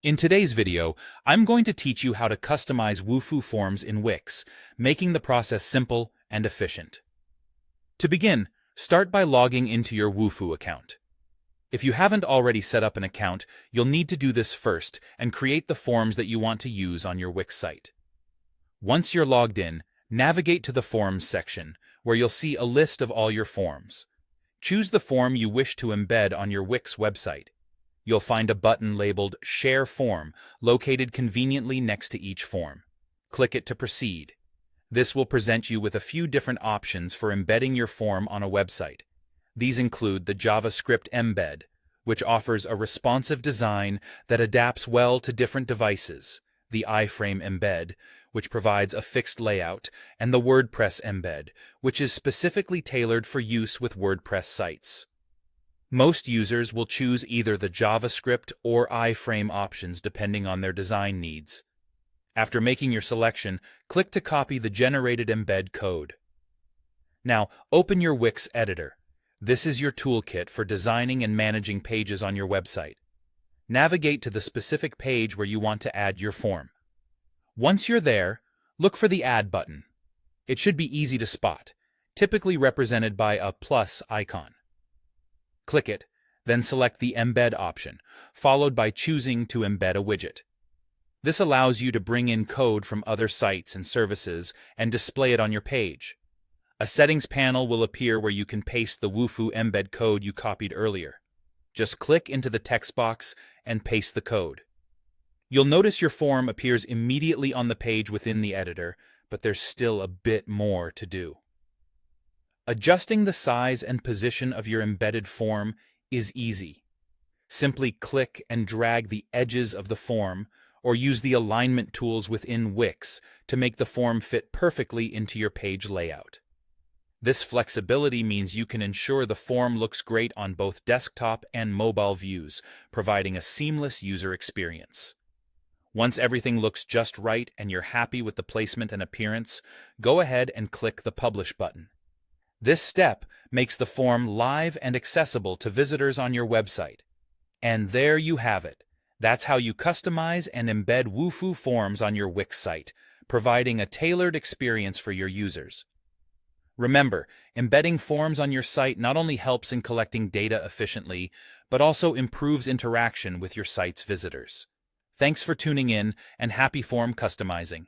In today's video, I'm going to teach you how to customize Wufoo forms in Wix, making the process simple and efficient. To begin, start by logging into your Wufoo account. If you haven't already set up an account, you'll need to do this first and create the forms that you want to use on your Wix site. Once you're logged in, navigate to the Forms section, where you'll see a list of all your forms. Choose the form you wish to embed on your Wix website. You'll find a button labeled Share Form located conveniently next to each form. Click it to proceed. This will present you with a few different options for embedding your form on a website. These include the JavaScript embed, which offers a responsive design that adapts well to different devices, the iframe embed, which provides a fixed layout, and the WordPress embed, which is specifically tailored for use with WordPress sites. Most users will choose either the JavaScript or iframe options depending on their design needs. After making your selection, click to copy the generated embed code. Now, open your Wix editor. This is your toolkit for designing and managing pages on your website. Navigate to the specific page where you want to add your form. Once you're there, look for the Add button. It should be easy to spot, typically represented by a plus icon. Click it, then select the Embed option, followed by choosing to embed a widget. This allows you to bring in code from other sites and services and display it on your page. A settings panel will appear where you can paste the Wufoo embed code you copied earlier. Just click into the text box and paste the code. You'll notice your form appears immediately on the page within the editor, but there's still a bit more to do. Adjusting the size and position of your embedded form is easy. Simply click and drag the edges of the form, or use the alignment tools within Wix to make the form fit perfectly into your page layout. This flexibility means you can ensure the form looks great on both desktop and mobile views, providing a seamless user experience. Once everything looks just right and you're happy with the placement and appearance, go ahead and click the Publish button. This step makes the form live and accessible to visitors on your website. And there you have it. That's how you customize and embed Wufoo forms on your Wix site, providing a tailored experience for your users. Remember, embedding forms on your site not only helps in collecting data efficiently, but also improves interaction with your site's visitors. Thanks for tuning in, and happy form customizing.